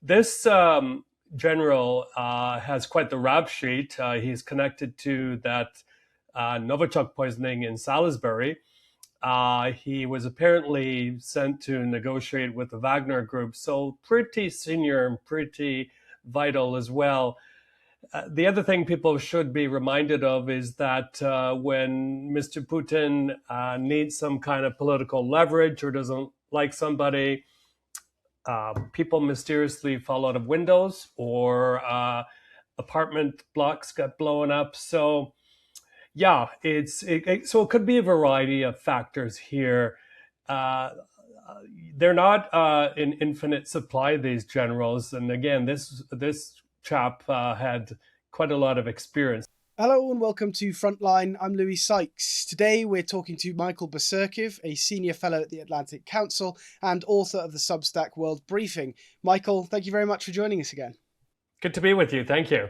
This general has quite the rap sheet. He's connected to that Novichok poisoning in Salisbury. He was apparently sent to negotiate with the Wagner group, so pretty senior and pretty vital as well. The other thing people should be reminded of is that when Mr. Putin needs some kind of political leverage or doesn't like somebody, people mysteriously fall out of windows or apartment blocks get blown up. So yeah, so it could be a variety of factors here. Uh, they're not in infinite supply, these generals, and again, this chap had quite a lot of experience. Hello and welcome to Frontline. I'm Louis Sykes. Today we're talking to Michael Bociurkiw, a senior fellow at the Atlantic Council and author of the Substack World Briefing. Michael, thank you very much for joining us again. Good to be with you. Thank you.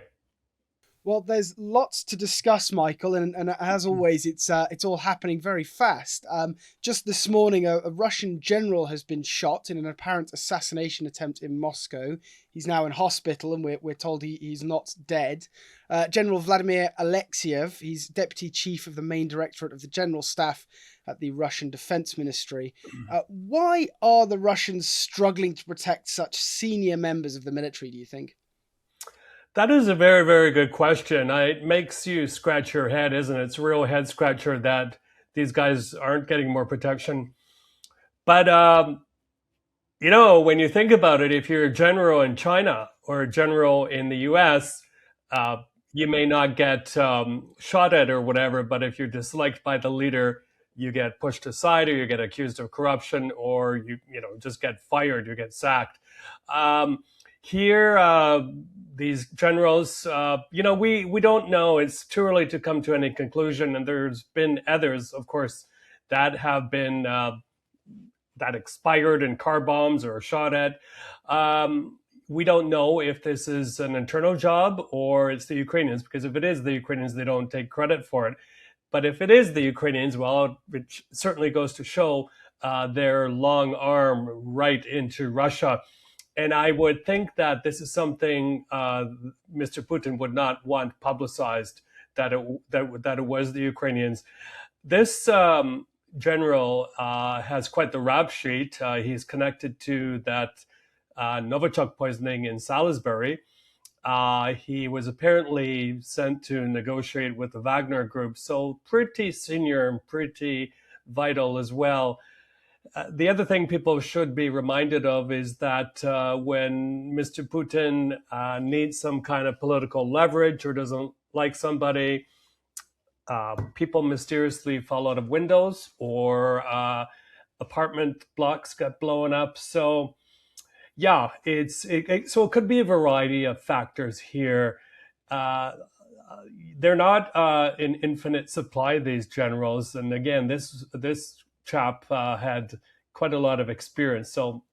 Well, there's lots to discuss, Michael, and as always, it's all happening very fast. Just this morning, a Russian general has been shot in an apparent assassination attempt in Moscow. He's now in hospital, and we're told he's not dead. General Vladimir Alexiev, he's deputy chief of the main directorate of the general staff at the Russian Defense Ministry. Why are the Russians struggling to protect such senior members of the military, do you think? That is a very, very good question. It makes you scratch your head, isn't it? It's a real head scratcher that these guys aren't getting more protection. But, when you think about it, if you're a general in China or a general in the US, uh, you may not get shot at or whatever, but if you're disliked by the leader, you get pushed aside or you get accused of corruption or you just get fired, you get sacked. Here, these generals, we don't know. It's too early to come to any conclusion. And there's been others, of course, that have been that expired in car bombs or shot at. We don't know if this is an internal job or it's the Ukrainians, because if it is the Ukrainians, they don't take credit for it. But if it is the Ukrainians, well, it certainly goes to show their long arm right into Russia. And I would think that this is something Mr. Putin would not want publicized, that it was the Ukrainians. This general has quite the rap sheet. He's connected to that Novichok poisoning in Salisbury. He was apparently sent to negotiate with the Wagner group, so pretty senior and pretty vital as well. The other thing people should be reminded of is that when Mr. Putin needs some kind of political leverage or doesn't like somebody, people mysteriously fall out of windows or apartment blocks get blown up. So yeah, so it could be a variety of factors here. Uh, they're not in infinite supply, these generals, and again, this chap had quite a lot of experience. So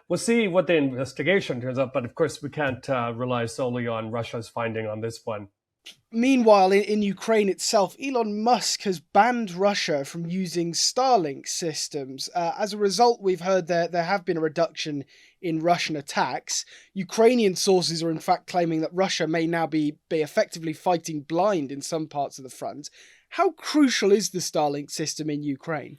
we'll see what the investigation turns up. But of course, we can't rely solely on Russia's finding on this one. Meanwhile, in Ukraine itself, Elon Musk has banned Russia from using Starlink systems. As a result, we've heard there have been a reduction in Russian attacks. Ukrainian sources are in fact claiming that Russia may now be effectively fighting blind in some parts of the front. How crucial is the Starlink system in Ukraine?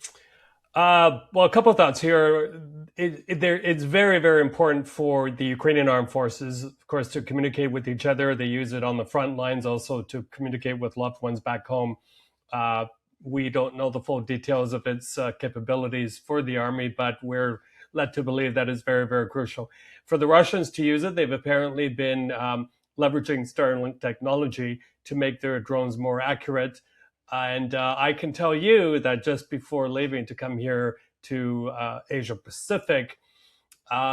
Well, a couple of thoughts here. It's very, very important for the Ukrainian armed forces, of course, to communicate with each other. They use it on the front lines, also to communicate with loved ones back home. Uh, we don't know the full details of its capabilities for the army, but we're led to believe that it's very, very crucial. For the Russians to use it, they've apparently been leveraging Starlink technology to make their drones more accurate. And I can tell you that just before leaving to come here to Asia Pacific,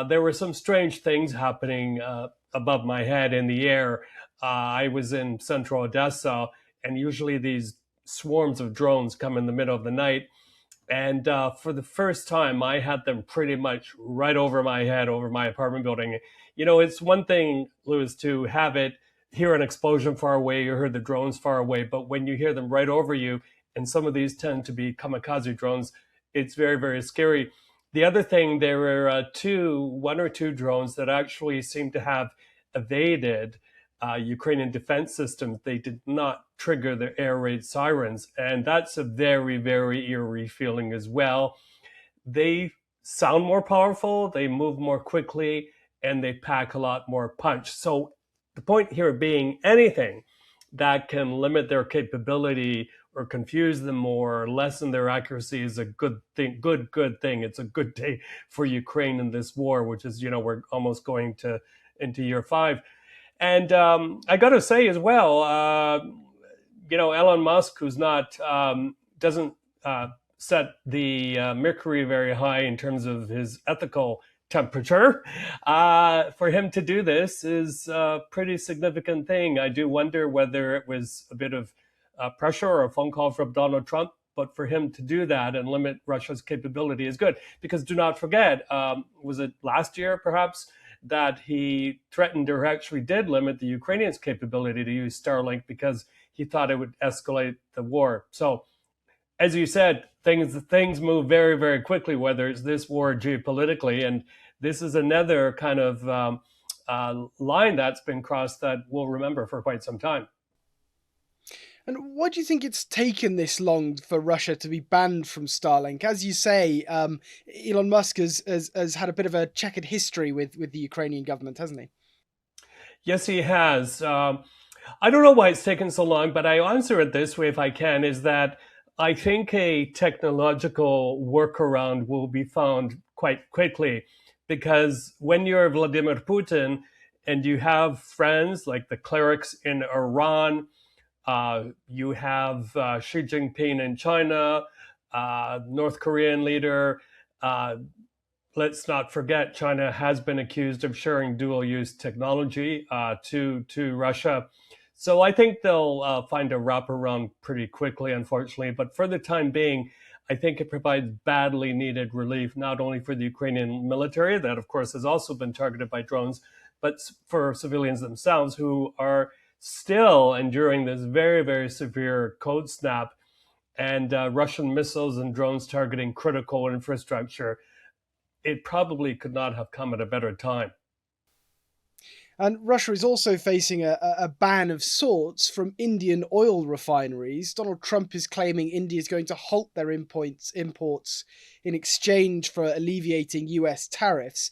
there were some strange things happening above my head in the air. I was in central Odessa, and usually these swarms of drones come in the middle of the night. And for the first time, I had them pretty much right over my head, over my apartment building. It's one thing, Louis, to have it hear an explosion far away, you hear the drones far away, but when you hear them right over you, and some of these tend to be kamikaze drones, it's very, very scary. The other thing, there were one or two drones that actually seem to have evaded Ukrainian defense systems. They did not trigger the air raid sirens, and that's a very, very eerie feeling as well. They sound more powerful, they move more quickly, and they pack a lot more punch. So the point here being, anything that can limit their capability or confuse them more or lessen their accuracy is a good thing. Good thing. It's a good day for Ukraine in this war, which is, we're almost going to into year 5. And I got to say as well, Elon Musk, who's not doesn't set the mercury very high in terms of his ethical temperature. For him to do this is a pretty significant thing. I do wonder whether it was a bit of pressure or a phone call from Donald Trump, but for him to do that and limit Russia's capability is good. Because do not forget, was it last year perhaps, that he threatened or actually did limit the Ukrainians' capability to use Starlink because he thought it would escalate the war. So, as you said, things move very, very quickly, whether it's this war geopolitically. And this is another kind of line that's been crossed that we'll remember for quite some time. And why do you think it's taken this long for Russia to be banned from Starlink? As you say, Elon Musk has had a bit of a checkered history with the Ukrainian government, hasn't he? Yes, he has. I don't know why it's taken so long, but I answer it this way if I can, is that I think a technological workaround will be found quite quickly, because when you're Vladimir Putin and you have friends like the clerics in Iran, you have Xi Jinping in China, North Korean leader. Let's not forget, China has been accused of sharing dual-use technology to Russia. So I think they'll find a wraparound pretty quickly, unfortunately. But for the time being, I think it provides badly needed relief, not only for the Ukrainian military, that of course has also been targeted by drones, but for civilians themselves who are still enduring this very, very severe cold snap, and Russian missiles and drones targeting critical infrastructure. It probably could not have come at a better time. And Russia is also facing a ban of sorts from Indian oil refineries. Donald Trump is claiming India is going to halt their imports in exchange for alleviating US tariffs.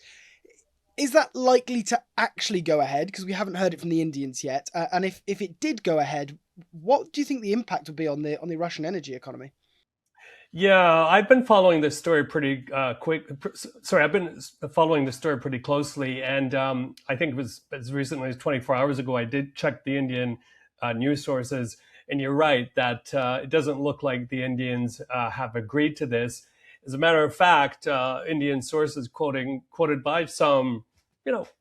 Is that likely to actually go ahead? Because we haven't heard it from the Indians yet. And if it did go ahead, what do you think the impact would be on the Russian energy economy? Yeah, I've been following this story pretty I've been following the story pretty closely, and I think it was as recently as 24 hours ago. I did check the Indian news sources, and you're right that it doesn't look like the Indians have agreed to this. As a matter of fact, Indian sources quoted by some,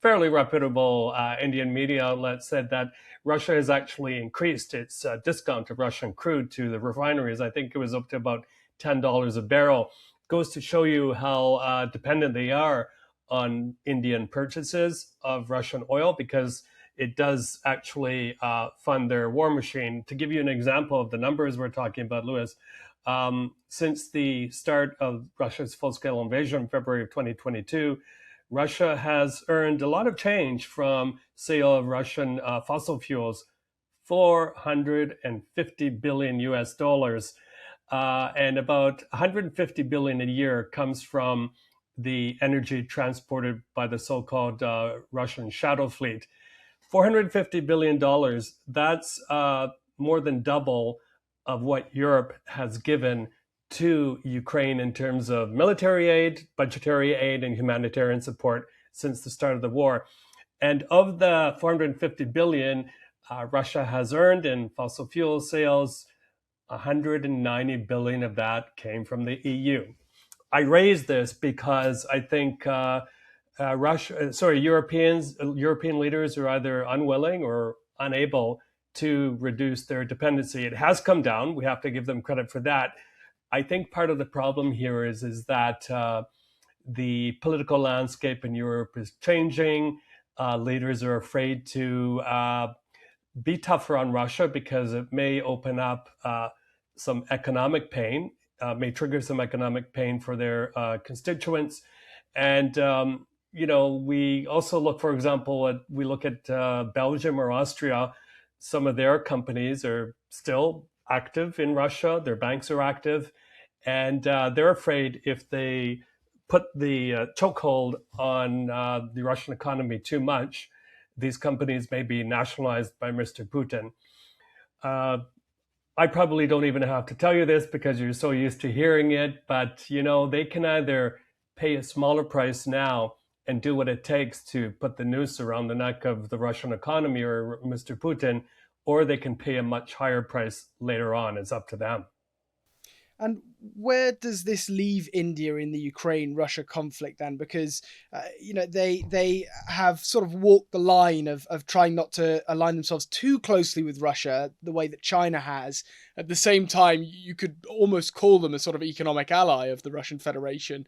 fairly reputable Indian media outlets said that Russia has actually increased its discount of Russian crude to the refineries. I think it was up to about $10 a barrel. Goes to show you how dependent they are on Indian purchases of Russian oil, because it does actually fund their war machine. To give you an example of the numbers we're talking about, Lewis, since the start of Russia's full-scale invasion in February of 2022, Russia has earned a lot of change from sale of Russian fossil fuels, 450 billion US dollars. And about 150 billion a year comes from the energy transported by the so-called Russian shadow fleet. $450 billion, that's more than double of what Europe has given to Ukraine in terms of military aid, budgetary aid, and humanitarian support since the start of the war. And of the 450 billion Russia has earned in fossil fuel sales, 190 billion of that came from the EU. I raise this because I think European leaders are either unwilling or unable to reduce their dependency. It has come down. We have to give them credit for that. I think part of the problem here is that the political landscape in Europe is changing. Leaders are afraid to be tougher on Russia because it may open up some economic pain may trigger some economic pain for their constituents. And we also look, for example, we look at Belgium or Austria. Some of their companies are still active in Russia. Their banks are active, and they're afraid if they put the chokehold on the Russian economy too much, these companies may be nationalized by Mr. Putin. Uh, I probably don't even have to tell you this because you're so used to hearing it, but they can either pay a smaller price now and do what it takes to put the noose around the neck of the Russian economy or Mr. Putin, or they can pay a much higher price later on. It's up to them. And where does this leave India in the Ukraine-Russia conflict then? Because they have sort of walked the line of trying not to align themselves too closely with Russia, the way that China has. At the same time, you could almost call them a sort of economic ally of the Russian Federation.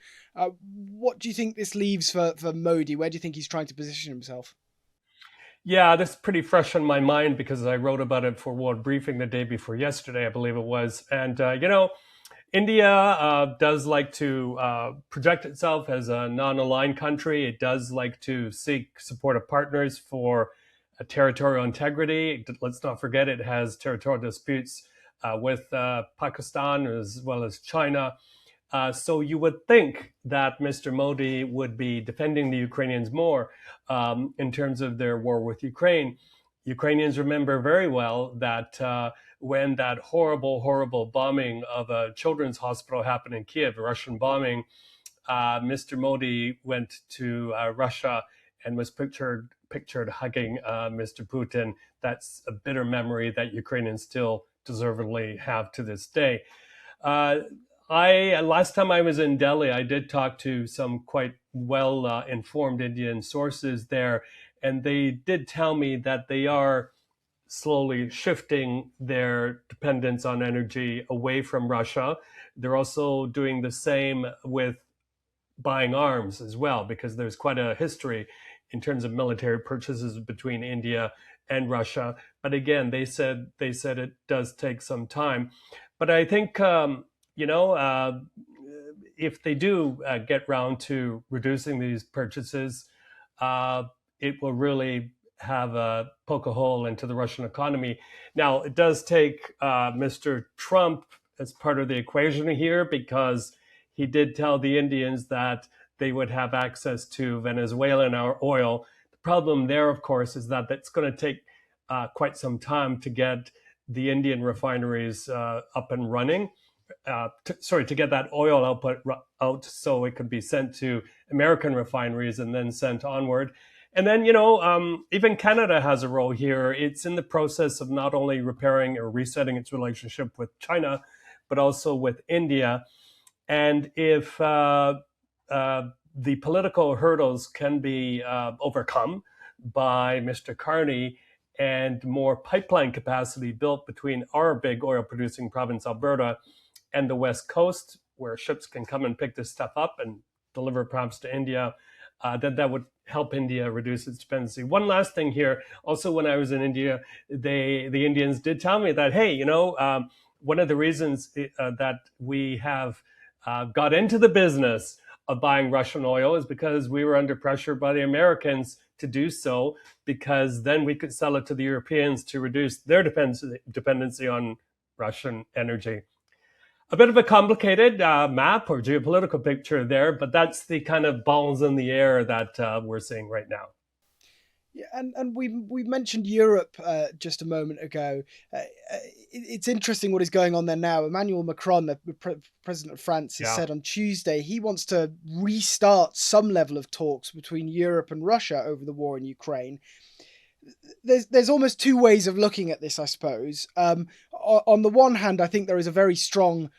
What do you think this leaves for Modi? Where do you think he's trying to position himself? Yeah, this is pretty fresh on my mind because I wrote about it for World Briefing the day before yesterday, I believe it was. And, India does like to project itself as a non-aligned country. It does like to seek supportive partners for territorial integrity. Let's not forget it has territorial disputes with Pakistan as well as China. So you would think that Mr. Modi would be defending the Ukrainians more in terms of their war with Ukraine. Ukrainians remember very well that when that horrible, horrible bombing of a children's hospital happened in Kiev, a Russian bombing, Mr. Modi went to Russia and was pictured hugging Mr. Putin. That's a bitter memory that Ukrainians still deservedly have to this day. I last time I was in Delhi, I did talk to some quite well informed Indian sources there, and they did tell me that they are slowly shifting their dependence on energy away from Russia. They're also doing the same with buying arms as well, because there's quite a history in terms of military purchases between India and Russia. But again, they said it does take some time. But I think you know, if they do get round to reducing these purchases, uh, it will really have a poke a hole into the Russian economy. Now, it does take Mr. Trump as part of the equation here because he did tell the Indians that they would have access to Venezuelan oil. The problem there, of course, is that it's going to take quite some time to get the Indian refineries up and running. To get that oil output out so it could be sent to American refineries and then sent onward. And then, even Canada has a role here. It's in the process of not only repairing or resetting its relationship with China, but also with India. And if the political hurdles can be overcome by Mr. Carney and more pipeline capacity built between our big oil producing province, Alberta, and the West Coast, where ships can come and pick this stuff up and deliver perhaps to India, then that would help India reduce its dependency. One last thing here. Also, when I was in India, the Indians did tell me that, hey, one of the reasons that we have got into the business of buying Russian oil is because we were under pressure by the Americans to do so, because then we could sell it to the Europeans to reduce their dependency on Russian energy. A bit of a complicated map or geopolitical picture there, but that's the kind of balls in the air that we're seeing right now. Yeah, and we mentioned Europe just a moment ago. It's interesting what is going on there now. Emmanuel Macron, the president of France, has said on Tuesday he wants to restart some level of talks between Europe and Russia over the war in Ukraine. There's almost two ways of looking at this, I suppose. On the one hand, I think there is a very strong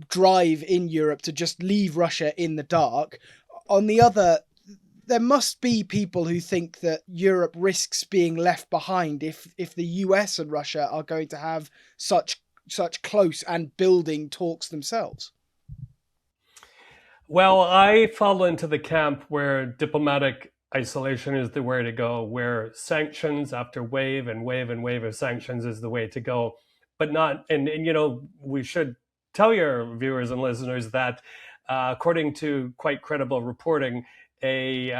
drive in Europe to just leave Russia in the dark. On the other, there must be people who think that Europe risks being left behind if the US and Russia are going to have such close and building talks themselves. Well, I fall into the camp where diplomatic isolation is the way to go, where sanctions after wave and wave and wave of sanctions is the way to go. But not, and we should tell your viewers and listeners that, according to quite credible reporting, a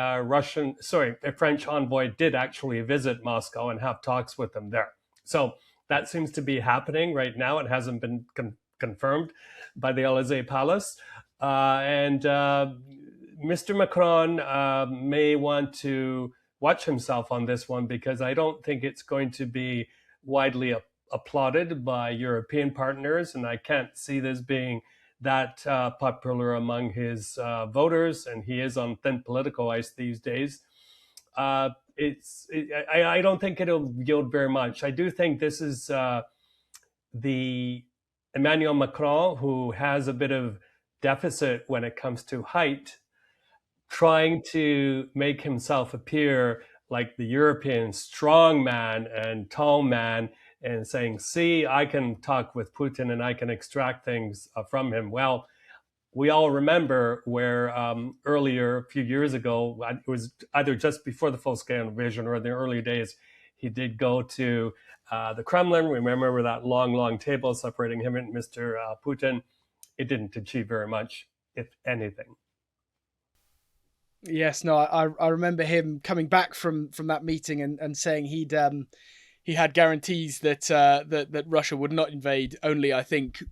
French envoy did actually visit Moscow and have talks with them there. So that seems to be happening right now. It hasn't been confirmed by the Elysee Palace. And Mr. Macron may want to watch himself on this one, because I don't think it's going to be widely applauded by European partners. And I can't see this being that popular among his voters. And he is on thin political ice these days. I don't think it'll yield very much. I do think this is the Emmanuel Macron, who has a bit of deficit when it comes to height, trying to make himself appear like the European strong man and tall man, and saying, see, I can talk with Putin and I can extract things from him. Well, we all remember where earlier, a few years ago, it was either just before the full-scale invasion or in the early days, he did go to the Kremlin. Remember that long table separating him and Mr. Putin? It didn't achieve very much, if anything. Yes, no, I remember him coming back from that meeting and saying he had guarantees that that Russia would not invade. Only, I think,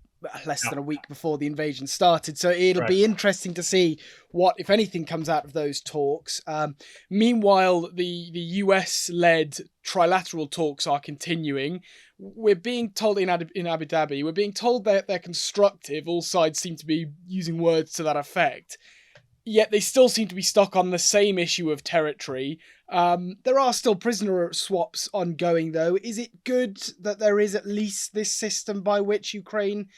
less than a week before the invasion started. So it'll be interesting to see what, if anything, comes out of those talks. Meanwhile, the US-led Trilateral talks are continuing. We're being told in Abu Dhabi, we're being told that they're constructive. All sides seem to be using words to that effect. Yet they still seem to be stuck on the same issue of territory. There are still prisoner swaps ongoing, though. Is it good that there is at least this system by which Ukraine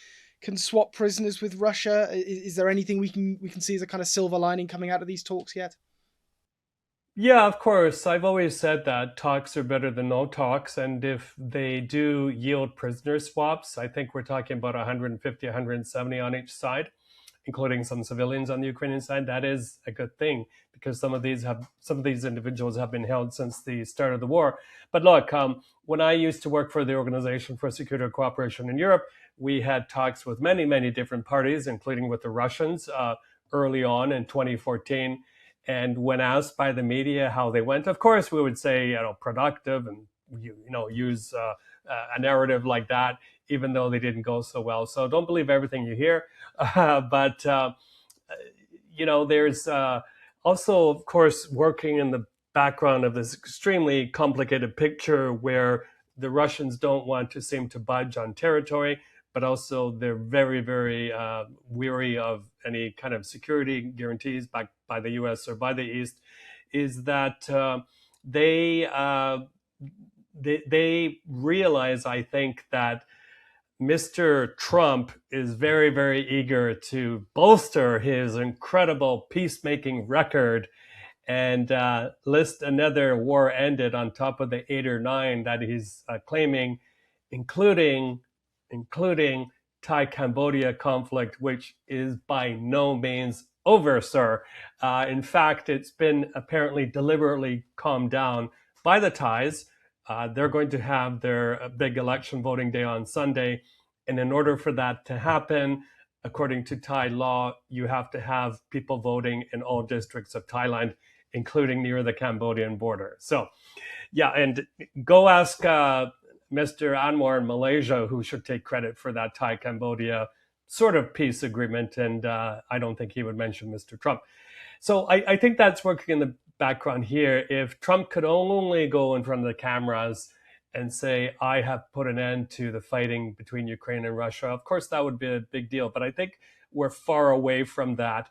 can swap prisoners with Russia? Is there anything we can see as a kind of silver lining coming out of these talks yet? Yeah, of course. I've always said that talks are better than no talks. And if they do yield prisoner swaps, I think we're talking about 150, 170 on each side, including some civilians on the Ukrainian side. That is a good thing, because some of these individuals have been held since the start of the war. But look, when I used to work for the Organization for Security and Cooperation in Europe, we had talks with many different parties, including with the Russians early on in 2014. And when asked by the media how they went, of course, we would say, productive, and use a narrative like that, even though they didn't go so well. So don't believe everything you hear. But there's also, of course, working in the background of this extremely complicated picture where the Russians don't want to seem to budge on territory, but also they're very weary of any kind of security guarantees backed by the US or by the East, is that they realize, I think, that Mr. Trump is very eager to bolster his incredible peacemaking record and list another war ended on top of the 8 or 9 that he's claiming, including Thai-Cambodia conflict, which is by no means over, sir. In fact, it's been apparently deliberately calmed down by the Thais. They're going to have their big election voting day on Sunday. And in order for that to happen, according to Thai law, you have to have people voting in all districts of Thailand, including near the Cambodian border. So, yeah, and go ask Mr. Anwar in Malaysia, who should take credit for that Thai-Cambodia sort of peace agreement. And I don't think he would mention Mr. Trump. So I think that's working in the background here. If Trump could only go in front of the cameras and say, I have put an end to the fighting between Ukraine and Russia, of course, that would be a big deal. But I think we're far away from that.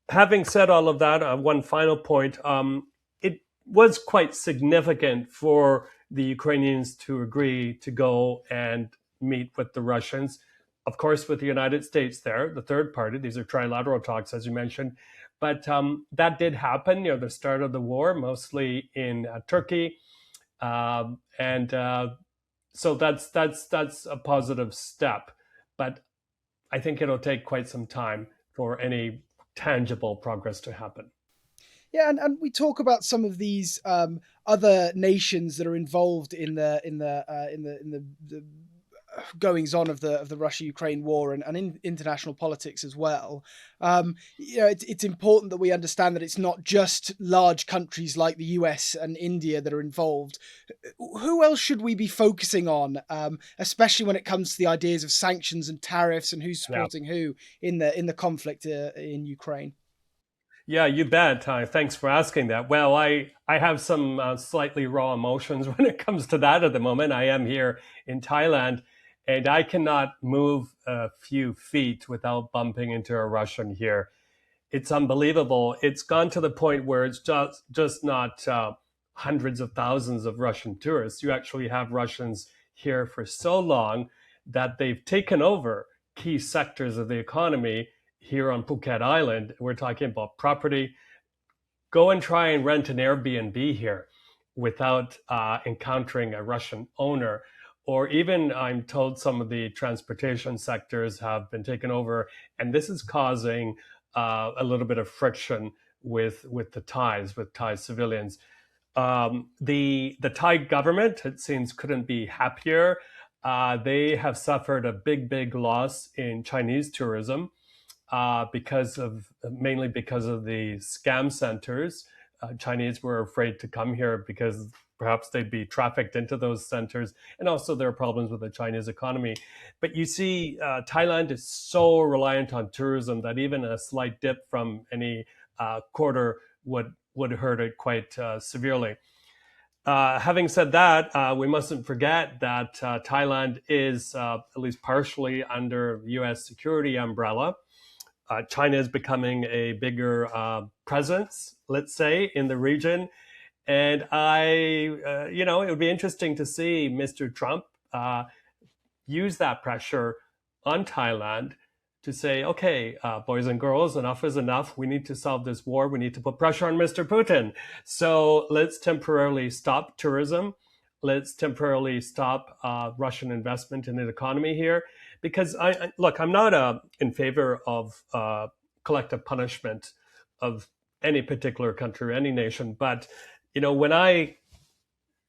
Having said all of that, one final point, it was quite significant for the Ukrainians to agree to go and meet with the Russians, of course, with the United States there, the third party. These are trilateral talks, as you mentioned. But that did happen near the start of the war, mostly in Turkey. So that's a positive step. But I think it'll take quite some time for any tangible progress to happen. Yeah, and we talk about some of these other nations that are involved in the goings on of the Russia-Ukraine war and in international politics as well. It's important that we understand that it's not just large countries like the US and India that are involved. Who else should we be focusing on, especially when it comes to the ideas of sanctions and tariffs and who's Yeah. supporting who in the conflict in Ukraine? Yeah, you bet. Thanks for asking that. Well, I have some slightly raw emotions when it comes to that at the moment. I am here in Thailand, and I cannot move a few feet without bumping into a Russian here. It's unbelievable. It's gone to the point where it's just not hundreds of thousands of Russian tourists. You actually have Russians here for so long that they've taken over key sectors of the economy here on Phuket Island. We're talking about property. Go and try and rent an Airbnb here without encountering a Russian owner. Or even, I'm told some of the transportation sectors have been taken over, and this is causing a little bit of friction with the Thai civilians. The Thai government, it seems, couldn't be happier. They have suffered a big loss in Chinese tourism mainly because of the scam centers. Chinese were afraid to come here because perhaps they'd be trafficked into those centers, and also there are problems with the Chinese economy. But you see, Thailand is so reliant on tourism that even a slight dip from any quarter would hurt it quite severely. Having said that, we mustn't forget that Thailand is at least partially under U.S. security umbrella. China is becoming a bigger presence, let's say, in the region. And it would be interesting to see Mr. Trump use that pressure on Thailand to say, okay, boys and girls, enough is enough. We need to solve this war. We need to put pressure on Mr. Putin. So let's temporarily stop tourism. Let's temporarily stop Russian investment in the economy here. Because I'm not in favor of collective punishment of any particular country or any nation. But, when I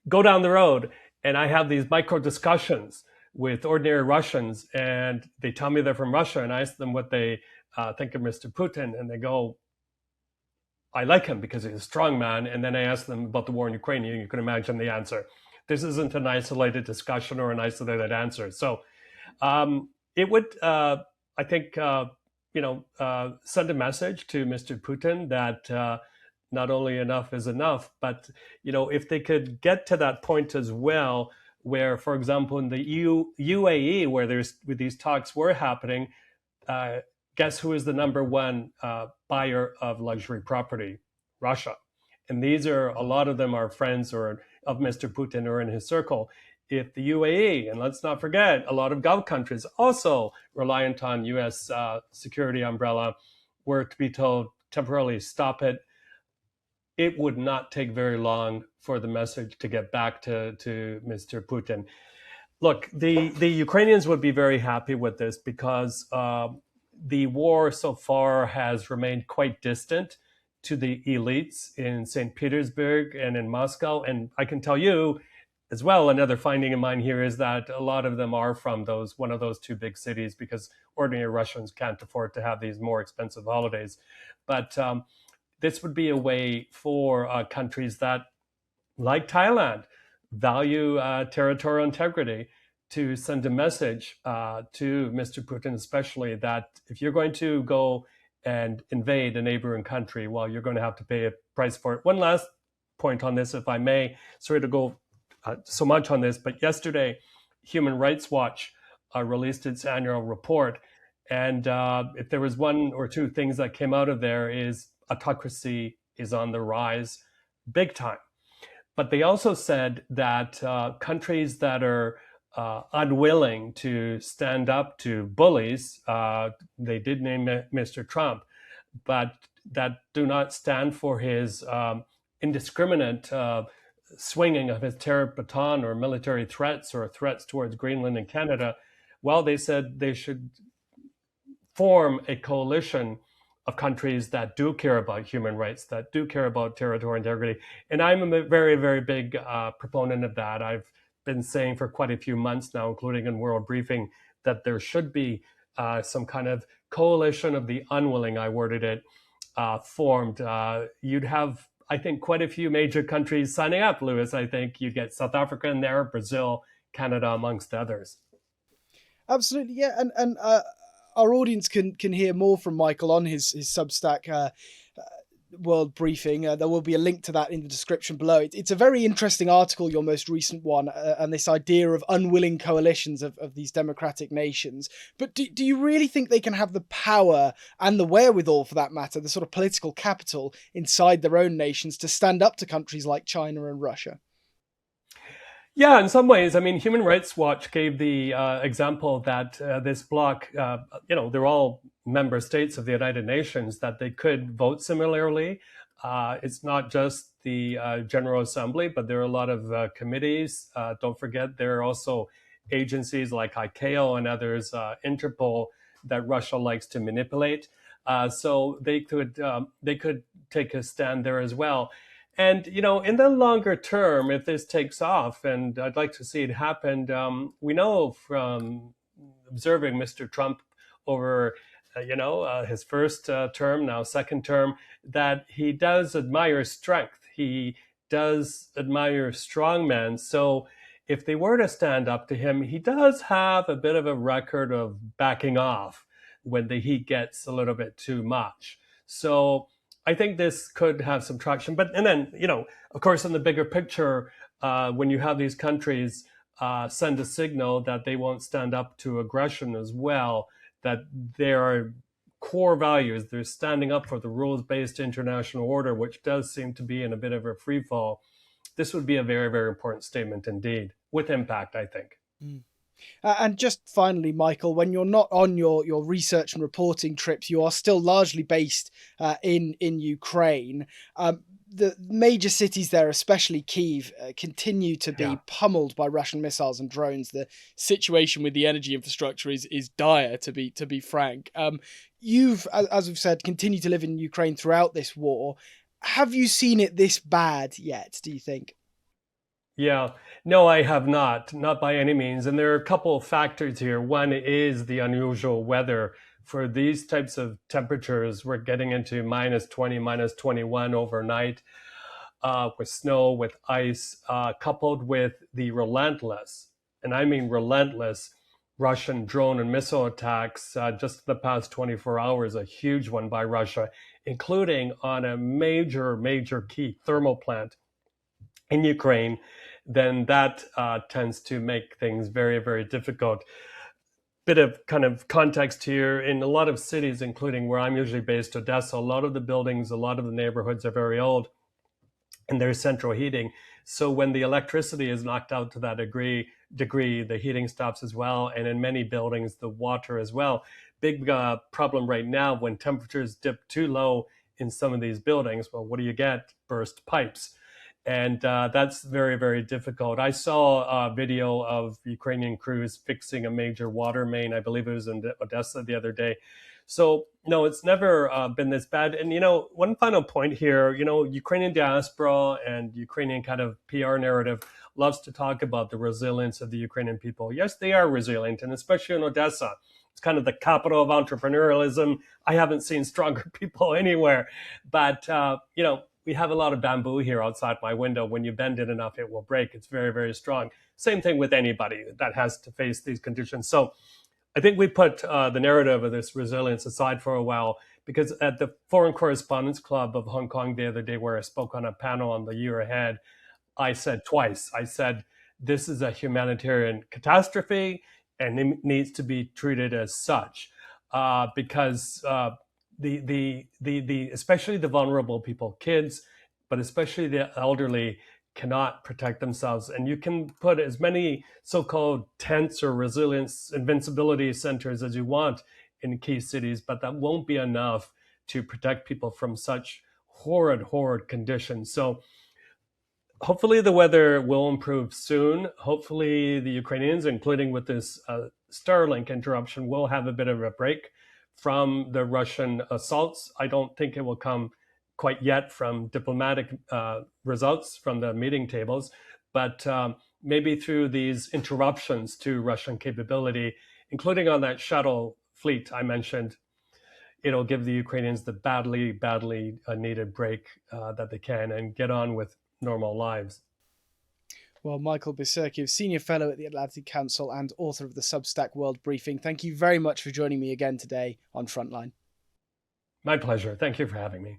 go down the road and I have these micro discussions with ordinary Russians, and they tell me they're from Russia, and I ask them what they think of Mr. Putin, and they go, I like him because he's a strong man. And then I ask them about the war in Ukraine, and you can imagine the answer. This isn't an isolated discussion or an isolated answer. So it would, I think, send a message to Mr. Putin that not only enough is enough, but if they could get to that point as well, where, for example, in the UAE, where these talks were happening, guess who is the number one buyer of luxury property? Russia. And a lot of them are friends or of Mr. Putin or in his circle. If the UAE, and let's not forget, a lot of Gulf countries also reliant on U.S. Security umbrella, were to be told temporarily stop it, it would not take very long for the message to get back to Mr. Putin. Look, the Ukrainians would be very happy with this because the war so far has remained quite distant to the elites in St. Petersburg and in Moscow. And I can tell you as well, another finding of mine here is that a lot of them are from one of those two big cities because ordinary Russians can't afford to have these more expensive holidays. But this would be a way for countries that, like Thailand, value territorial integrity to send a message to Mr. Putin, especially that if you're going to go and invade a neighboring country, well, you're going to have to pay a price for it. One last point on this, if I may, sorry to go so much on this, but yesterday, Human Rights Watch released its annual report. And if there was one or two things that came out of there is autocracy is on the rise big time. But they also said that countries that are unwilling to stand up to bullies, they did name Mr. Trump, but that do not stand for his indiscriminate swinging of his terror baton or military threats or threats towards Greenland and Canada, well, they said they should form a coalition of countries that do care about human rights, that do care about territorial integrity. And I'm a very, very big proponent of that. I've been saying for quite a few months now, including in World Briefing, that there should be some kind of coalition of the unwilling, I worded it, formed. You'd have, I think, quite a few major countries signing up, Lewis. I think you'd get South Africa in there, Brazil, Canada, amongst others. Absolutely, yeah, and our audience can hear more from Michael on his Substack World Briefing. There will be a link to that in the description below. It's a very interesting article, your most recent one, and this idea of unwilling coalitions of these democratic nations. But do you really think they can have the power and the wherewithal, for that matter, the sort of political capital inside their own nations to stand up to countries like China and Russia? Yeah, in some ways. I mean, Human Rights Watch gave the example that this bloc, they're all member states of the United Nations, that they could vote similarly. It's not just the General Assembly, but there are a lot of committees. Don't forget, there are also agencies like ICAO and others, Interpol, that Russia likes to manipulate. So they could take a stand there as well. And, in the longer term, if this takes off, and I'd like to see it happen, we know from observing Mr. Trump over, his first term, now second term, that he does admire strength. He does admire strong men. So if they were to stand up to him, he does have a bit of a record of backing off when the heat gets a little bit too much. So I think this could have some traction. And then, of course, in the bigger picture, when you have these countries send a signal that they won't stand up to aggression as well, that there are core values, they're standing up for the rules-based international order, which does seem to be in a bit of a free fall. This would be a very, very important statement indeed, with impact, I think. Mm. And just finally, Michael, when you're not on your research and reporting trips, you are still largely based in Ukraine. The major cities there, especially Kyiv, continue to be pummeled by Russian missiles and drones. The situation with the energy infrastructure is dire, to be frank. You've, as we've said, continued to live in Ukraine throughout this war. Have you seen it this bad yet, do you think? Yeah, no, I have not by any means. And there are a couple of factors here. One is the unusual weather. For these types of temperatures, we're getting into -20, -21 overnight, with snow, with ice, coupled with the relentless, and I mean relentless, Russian drone and missile attacks just the past 24 hours, a huge one by Russia, including on a major key thermal plant in Ukraine. Then that tends to make things very, very difficult. Bit of kind of context here. In a lot of cities, including where I'm usually based, Odessa, a lot of the buildings, a lot of the neighborhoods are very old, and there's central heating. So when the electricity is knocked out to that degree, the heating stops as well, and in many buildings, the water as well. Big problem right now when temperatures dip too low in some of these buildings. Well, what do you get? Burst pipes. And that's very, very difficult. I saw a video of Ukrainian crews fixing a major water main. I believe it was in Odessa the other day. So, no, it's never been this bad. And, one final point here, Ukrainian diaspora and Ukrainian kind of PR narrative loves to talk about the resilience of the Ukrainian people. Yes, they are resilient, and especially in Odessa. It's kind of the capital of entrepreneurialism. I haven't seen stronger people anywhere. But, we have a lot of bamboo here outside my window. When you bend it enough, it will break. It's very, very strong. Same thing with anybody that has to face these conditions. So I think we put the narrative of this resilience aside for a while, because at the Foreign Correspondents Club of Hong Kong the other day, where I spoke on a panel on the year ahead, I said twice, this is a humanitarian catastrophe and it needs to be treated as such, because the especially the vulnerable people, kids, but especially the elderly, cannot protect themselves. And you can put as many so-called tents or resilience invincibility centers as you want in key cities, but that won't be enough to protect people from such horrid conditions. So hopefully the weather will improve soon. Hopefully the Ukrainians, including with this Starlink interruption, will have a bit of a break from the Russian assaults. I don't think it will come quite yet from diplomatic results from the meeting tables, but maybe through these interruptions to Russian capability, including on that shuttle fleet I mentioned, it'll give the Ukrainians the badly, badly needed break that they can and get on with normal lives. Well, Michael Bociurkiw, Senior Fellow at the Atlantic Council and author of the Substack World Briefing, thank you very much for joining me again today on Frontline. My pleasure. Thank you for having me.